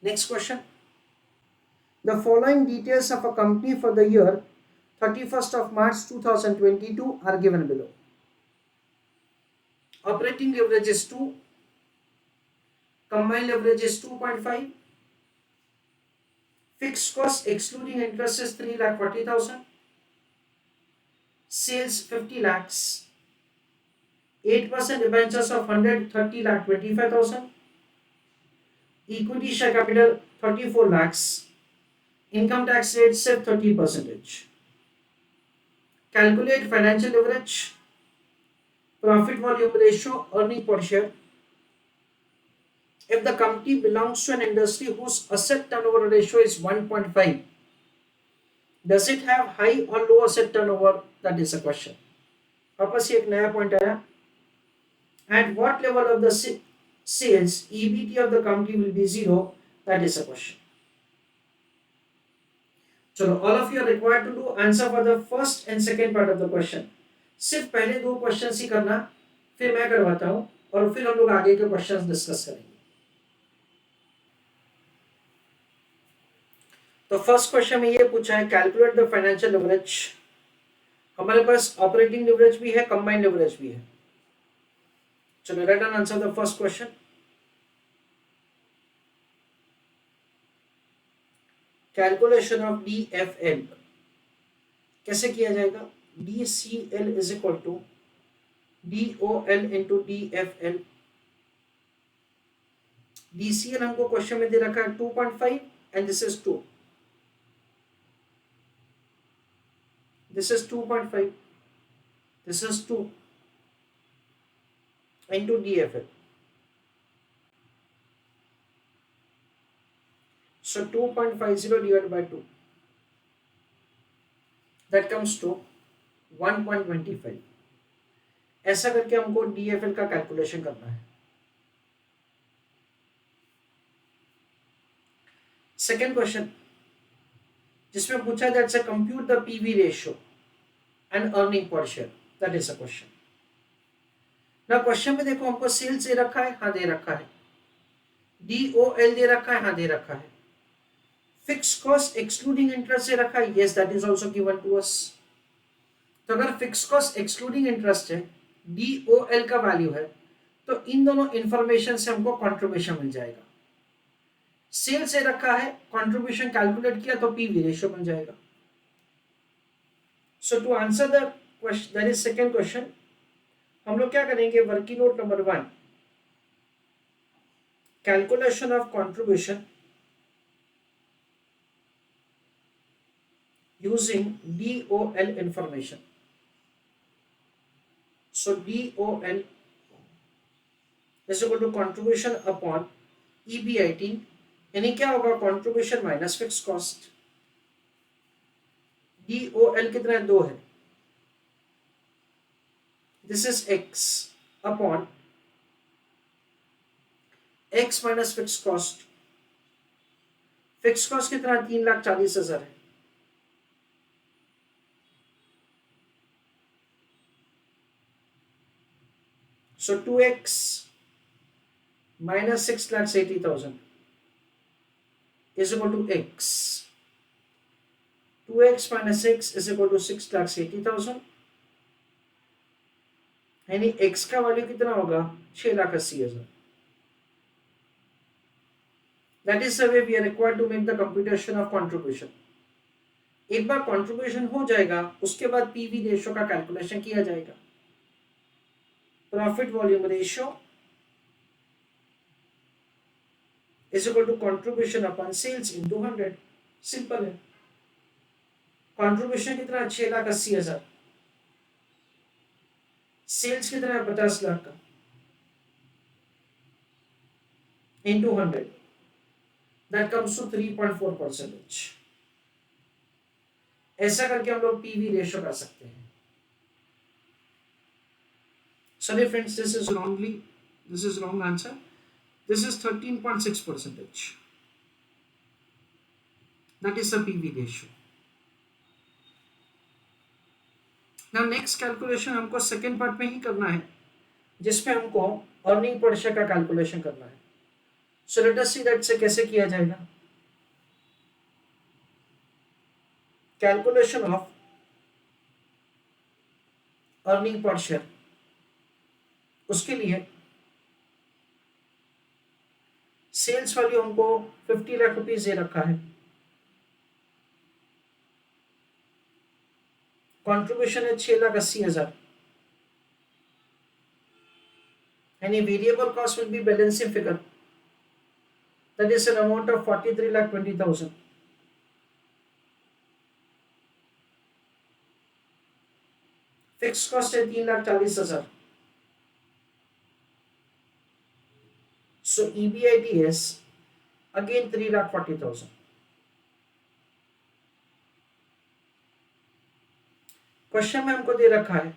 Next question. The following details of a company for the year 31st of March 2022 are given below. Operating leverage is 2, combined leverage is 2.5, fixed cost excluding interest is 3,40,000, sales 50 lakhs, 8% debentures of 100, 30 lakh 25,000, equity share capital 34 lakhs, income tax rate set 30%. Calculate financial leverage, profit volume ratio, earning per share. If the company belongs to an industry whose asset turnover ratio is 1.5, does it have high or low asset turnover? That is a question. वापस ये एक नया point आया. At what level of the sales EBT of the company will be zero? That is a question. चलो, all of you are required to do answer for the first and second part of the question. सिर्फ पहले दो questions ही करना, फिर मैं करवाता हूं और फिर हम लोग आगे के क्वेश्चंस डिस्कस करेंगे. तो फर्स्ट क्वेश्चन में ये पूछा है, कैलकुलेट द फाइनेंशियल लेवरेज. हमारे पास ऑपरेटिंग लेवरेज भी है, कंबाइंड लेवरेज भी है. चलो, write an answer the first question. Calculation of DFL कैसे किया जाएगा? DCL is equal to DOL into DFL. DCL हमको क्वेश्चन में दे रखा है 2.5 and this is 2. This is 2.5. This is 2 into DFL. So 2.50 divided by 2. That comes to 1.25. ऐसा करके हमको DFL का कैलकुलेशन करना है. सेकेंड क्वेश्चन जिसमें पूछा that's a compute the PV ratio and earning per share. That is a question. ना question में देखो हमको सेल्स दे रखा है, हाँ दे रखा है. DOL दे रखा है, हाँ दे रखा है. फिक्स कॉस्ट एक्सक्लूडिंग इंटरेस्ट दे रखा है, yes that is also given to us. तो अगर फिक्स कॉस्ट एक्सक्लूडिंग इंटरेस्ट है, DOL का वैल्यू है, तो इन दोनों इंफॉर्मेशन से हमको कंट्रीब्यूशन मिल जाएगा. सेल्स से रखा है, कंट्रीब्यूशन कैलकुलेट किया तो PV रेशियो बन जाएगा. So to answer the question, that is second question, हम लोग क्या करेंगे? Working note number 1, calculation of contribution using DOL information. So DOL is equal to contribution upon EBIT, यानी क्या होगा? Contribution minus fix cost. DOL कितना है? 2 है. This is x upon x minus fix cost. Fix cost कितना है? 3,40,000 है. So 2x minus 6,80,000 is equal to x. 2x minus x is equal to 6,80,000. यानी x का वैल्यू कितना होगा? 6,80,000. That is the way we are required to make the computation of contribution. एक बार contribution हो जाएगा, उसके बाद PV रेशियो का कैलकुलेशन किया जाएगा. Profit volume ratio is equal to contribution upon sales into 100. Simple है. कंट्रीब्यूशन कितना? 6,80,000. सेल्स कितना है? 50 लाख का. into 100. That comes to 3.4%. ऐसा करके हम लोग PV रेशियो कर सकते हैं. Sorry friends, this is wrong answer. This is 13.6%. That is the PV ratio. Now next calculation हमको सेकेंड पार्ट में ही करना है, जिसमें हमको अर्निंग पर शेयर का कैलकुलेशन करना है. So let us see that से कैसे किया जाएगा. Calculation of earning per share, उसके लिए सेल्स वैल्यू हमको 50 लाख रुपीज दे रखा है. कंट्रीब्यूशन है 6,80,000. Any variable cost will be balancing figure. That is an amount of 43,20,000. Fixed cost है 3,40,000. So EBIT is again 3,40,000. Question में हमको दे रखा है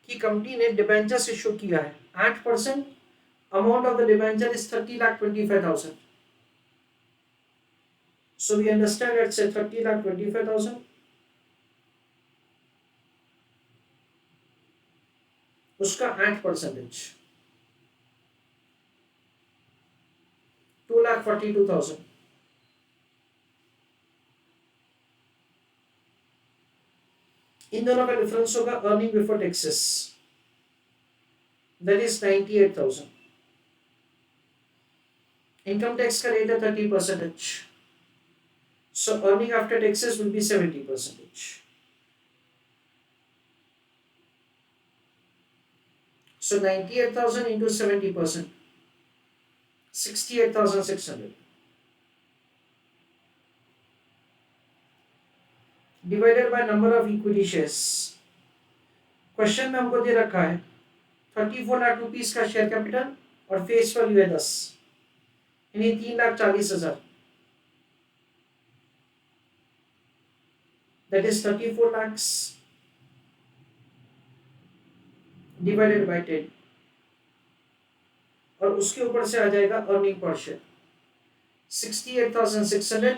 कि कंपनी ने डिबेंचर्स इशू किया है 8%. Amount of the debenture is 30,25,000. So we understand it's a 30,25,000. उसका 8%, 2,42,000. इन दोनों का डिफरेंस होगा earning before taxes, that is 98,000. Income tax का रेट है 30%. So earning after taxes will be 70%. So 98,000 into 70%, 68,600. Divided by number of equity shares. Question में हमको दे रखा है 34 लाख रुपीस का शेयर कैपिटल और फेस वैल्यू है 10, यानी 3,40,000. That is 34 lakhs divided by 10, और उसके ऊपर से आ जाएगा earning per share 68,600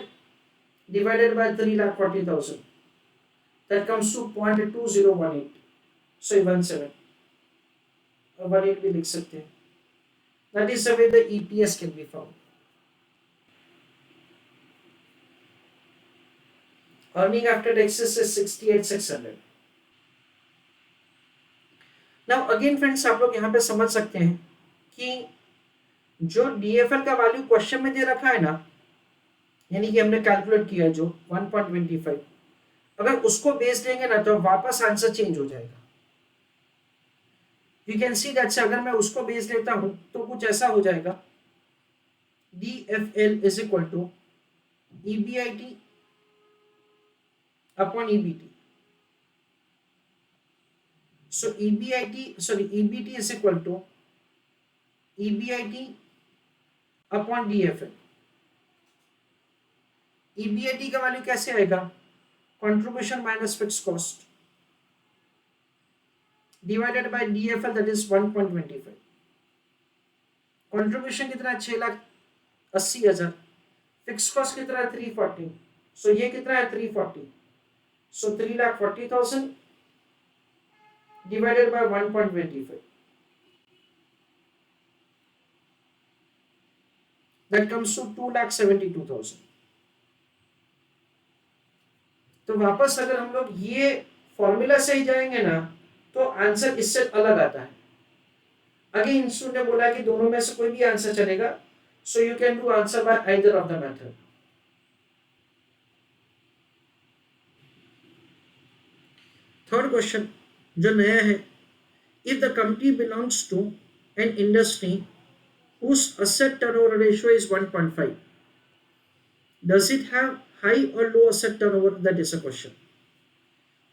divided by 3,40,000. That comes to 0.2018. So 17 और 18 भी लिख सकते हैं. That is the way the EPS can be found. Earning after taxes is 68,600. Now again friends, आप लोग यहाँ पे समझ सकते हैं कि जो डीएफएल का वैल्यू क्वेश्चन में दे रखा है ना, यानी कि हमने कैलकुलेट किया जो 1.25, अगर उसको बेस लेंगे ना तो वापस आंसर चेंज हो जाएगा. यू कैन सी दैट से अगर मैं उसको बेस लेता हूं तो कुछ ऐसा हो जाएगा, DFL is equal to EBIT upon EBT. So EBT is equal to EBIT upon DFL. EBIT का वैल्यू कैसे आएगा? Contribution minus fix cost divided by DFL, that is 1.25. Contribution कितना है? 6,80,000. फिक्स कॉस्ट कितना है? 340. सो ये कितना है? 340. सो 3,40,000 divided by 1.25, that comes to 2,72,000. तो वापस अगर हम लोग ये फॉर्मूला से ही जाएंगे ना तो आंसर इससे अलग आता है. अगेन इंस्टीट्यूट ने बोला कि दोनों में से कोई भी आंसर चलेगा, so you can do answer by either of the method. Third question जो नया है, if the company belongs to an industry whose asset turnover ratio is 1.5, does it have high or low asset turnover? That is a question.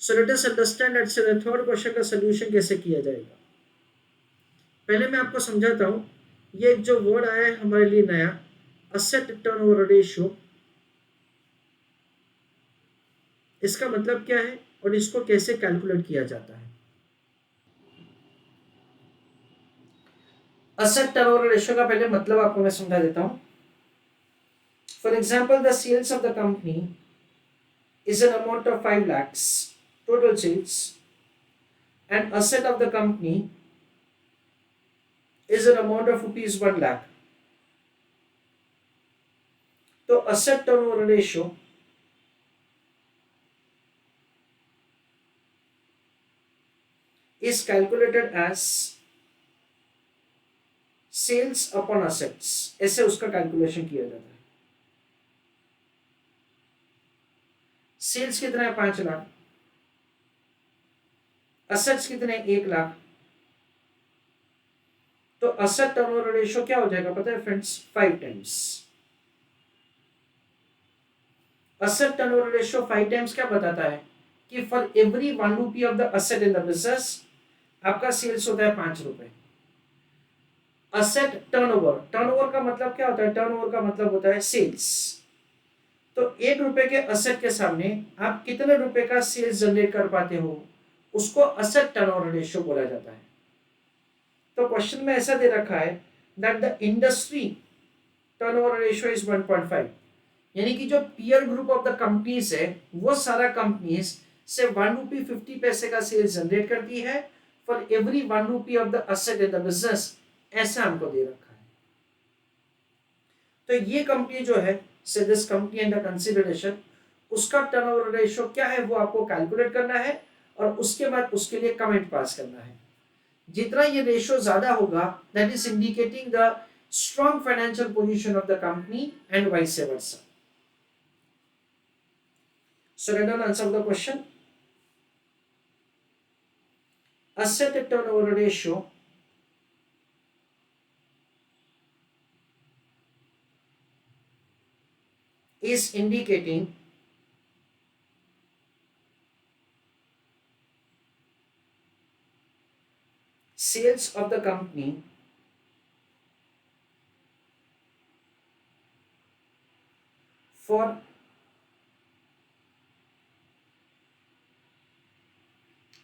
So let us understand that the third question का solution कैसे किया जाएगा. पहले मैं आपको समझाता हूँ. ये एक जो वर्ड आया है हमारे लिए नया, asset turnover ratio, इसका मतलब क्या है और इसको कैसे कैलकुलेट किया जाता है. Asset turnover ratio का पहले मतलब आपको मैं समझा देता हूं. For example, the sales of the company is an amount of 5 lakhs total sales, and asset of the company is an amount of rupees 1 lakh. तो asset turnover ratio is calculated as sales upon assets, ऐसे उसका calculation किया जाता है। Sales कितना है 5 lakh, assets कितने 1 लाख, तो असेट टर्नओवर रेशियो क्या हो जाएगा पता है friends 5 times. Asset turnover ratio 5 times क्या बताता है कि for every 1 rupee of the asset in the business आपका सेल्स होता है 5 रुपए। असेट टर्नओवर, टर्नओवर का मतलब क्या होता है, टर्नओवर का मतलब होता है सेल्स। तो 1 रुपए के असेट के सामने आप कितने रुपए का सेल्स जनरेट कर पाते हो, उसको असेट टर्नओवर रेशियो बोला जाता है। तो क्वेश्चन में ऐसा दे रखा है that the industry turnover ratio is 1.5, यानी कि जो peer group of the companies है वो सारा कंपनीज से 1 रुपी 50 पैसे का सेल्स जनरेट करती है for every 1 rupee of the asset in the business, ऐसा हमको दे रखा है। तो ये कंपनी जो है से दिस कंपनी अंडर कंसिडरेशन, उसका टर्नओवर रेशियो क्या है वो आपको कैलकुलेट करना है और उसके बाद उसके लिए कमेंट पास करना है। जितना ये रेशियो ज्यादा होगा that is indicating the strong financial position of the company and vice versa. So let us answer the question. Asset turnover ratio is indicating sales of the company for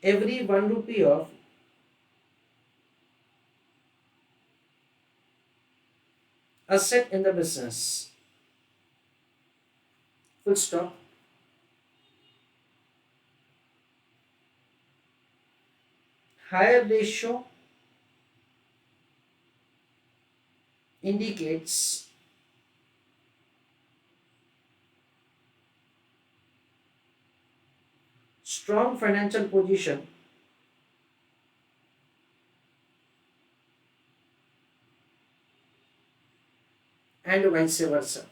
every 1 rupee of asset in the business. Full stop. Higher ratio indicates strong financial position and vice versa.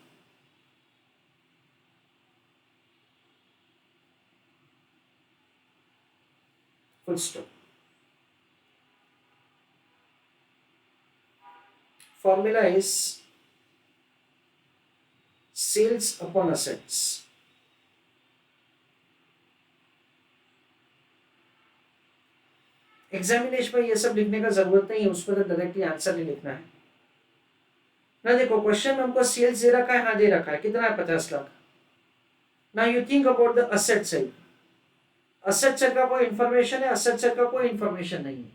Full stop. Formula is sales upon assets. Examination में ये सब लिखने का जरूरत नहीं है, उस पर तो डायरेक्टली आंसर नहीं लिखना है ना। देखो क्वेश्चन में हमको सेल्स दे रखा है, हाँ दे रखा है, कितना है 50 लाख। ना you think about the asset side, asset side का कोई इंफॉर्मेशन है, असेट साइड का कोई इंफॉर्मेशन नहीं है।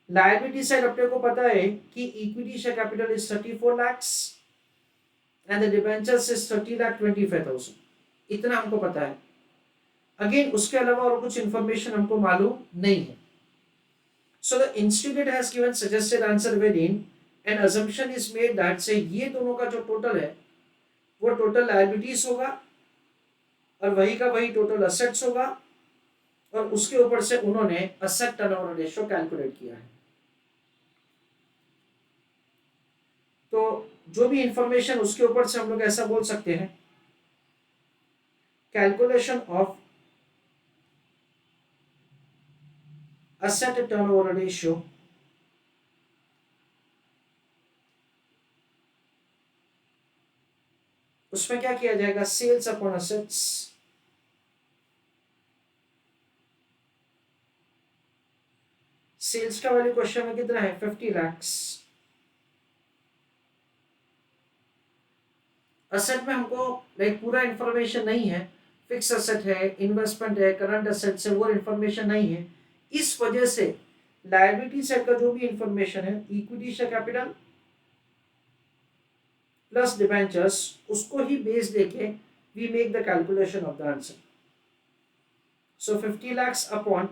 लायबिलिटी साइड अपने को पता है कि equity share capital is 34 lakhs and the debentures is 30,25,000, इतना हमको पता है। अगेन उसके अलावा और कुछ इंफॉर्मेशन हमको मालूम नहीं है। So the institute has given suggested answer wherein an assumption is made that से ये दोनों का जो टोटल है वो टोटल लायबिलिटीज होगा और वही का वही टोटल असेट्स होगा और उसके ऊपर से उन्होंने असेट टर्नओवर रेशियो कैलकुलेट किया है। तो जो भी इंफॉर्मेशन उसके ऊपर से हम लोग ऐसा बोल सकते हैं, calculation of asset turnover ratio उसमें क्या किया जाएगा, सेल्स अपॉन असेट्स सेल्स का वैल्यू क्वेश्चन में कितना है 50 lakhs। असेट में हमको लाइक पूरा इंफॉर्मेशन नहीं है, फिक्स असेट है, इन्वेस्टमेंट है, करंट असेट्स है, वो इंफॉर्मेशन नहीं है। इस वजह से लायबिलिटी साइड का जो भी इंफॉर्मेशन है, equity share capital plus debentures, उसको ही बेस लेके we make the calculation of the answer. So 50 lakhs अपॉन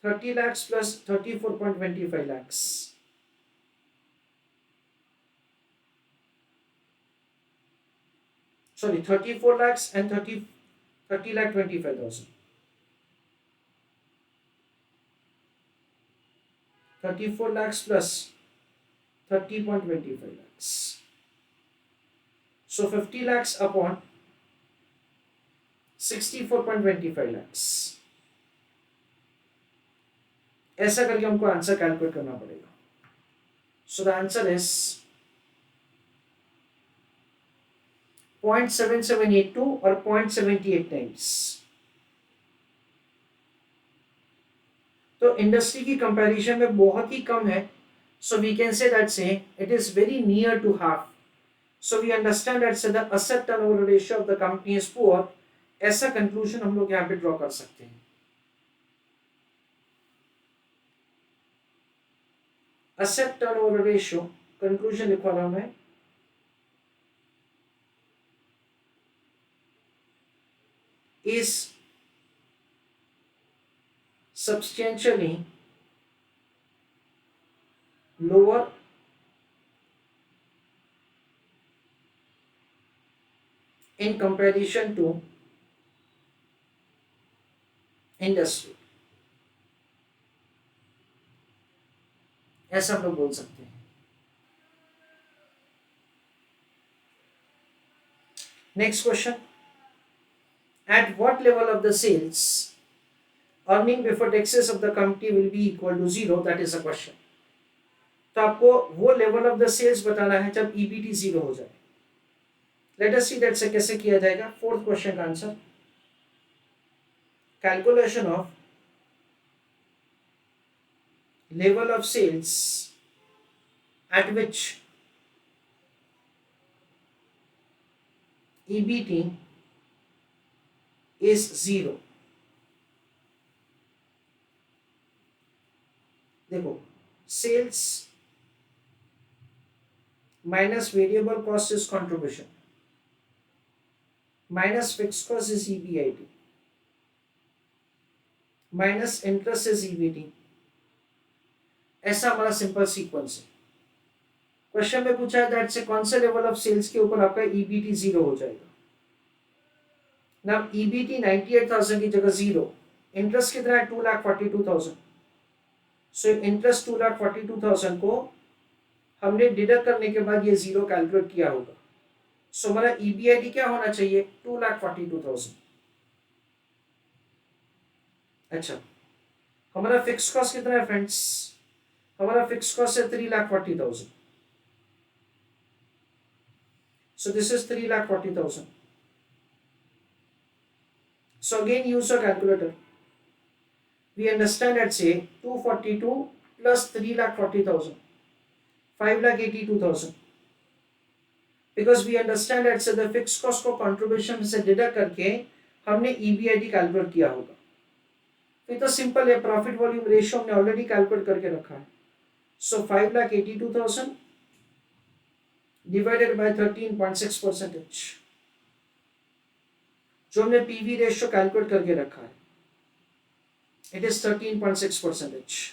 30 lakhs plus 34.25 lakhs, sorry, 34 lakhs and 30 lakh 25,000. 34 lakhs plus 30.25 lakhs. So 50 lakhs upon 64.25 lakhs. ऐसा करके हमको आंसर कैलकुलेट करना पड़ेगा. So the answer is 0.7782 or 0.78 times. तो industry की comparison में बहुत ही कम है. So we can say that it is very near to half. So we understand that the asset turnover ratio of the company is poor. ऐसा conclusion हम लोग यहाँ पे ड्रॉ कर सकते हैं. asset turnover ratio, कंक्लूजन लिखवा रहा हूं मैं, is substantially lower in comparison to industry. ऐसा हम लोग बोल सकते हैं. Next question, at what level of the sales earning before taxes of the company will be equal to 0? That is a question. तो आपको वो लेवल ऑफ द सेल्स बताना है जब ईबीटी 0 हो जाए. लेट अस सी दैट से कैसे किया जाएगा. फोर्थ क्वेश्चन का answer, calculation of level of sales at which EBT is 0. देखो, sales minus variable cost is contribution, minus fixed cost is EBIT, minus interest is EBT. ऐसा हमारा simple sequence है. Question में पूछा है दैट से कौन से लेवल ऑफ सेल्स के ऊपर आपका ईबीटी 0 हो जाएगा. ना ईबीटी 98,000 की जगह 0. इंटरेस्ट कितना है? 2,42,000. सो इंटरेस्ट 2,42,000 को हमने डिडक्ट करने के बाद ये 0 कैलकुलेट किया होगा. सो हमारा ईबीआईटी क्या होना चाहिए? 2,42,000. अच्छा, हमारा फिक्स कॉस्ट कितना है फ्रेंड्स? हमारा फिक्स कॉस्ट है 3,40,000. So this is 3,40,000. So again use a calculator. We understand that 242 plus 3,40,000, 5,82,000. Because we understand that the fixed cost को contribution से डिडक्ट करके हमने EBIT कैलकुलेट किया होगा. फिर तो सिंपल है, प्रॉफिट वॉल्यूम रेशियो हमने ऑलरेडी कैलकुलेट करके रखा है. So 5,82,000 divided by 13.6%, जो हमने पीवी रेशियो कैलकुलेट करके रखा है, इट इज 13.6%.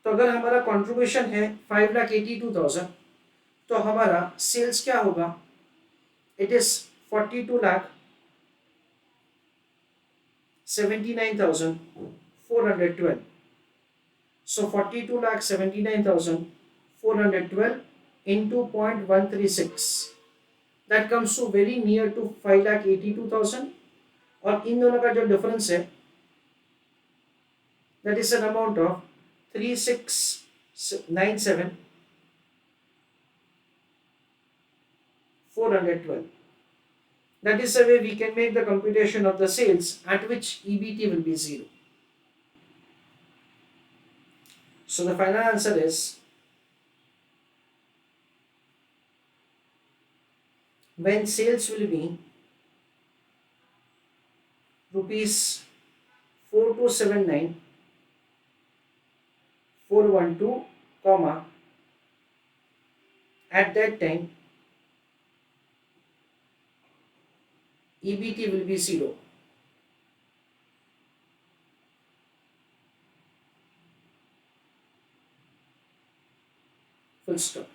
तो अगर हमारा कंट्रीब्यूशन है 5,82,000, तो हमारा सेल्स क्या होगा? It is 42,79,412. So 42,79,412 into 0.136, that comes to very near to 5,82,000. और इन दोनों का जो डिफरेंस है, that is an amount of 36,97,412. That is the way we can make the computation of the sales at which EBT will be 0. So the final answer is when sales will be rupees 4279,412, comma, at that time EBT will be 0. Full stop.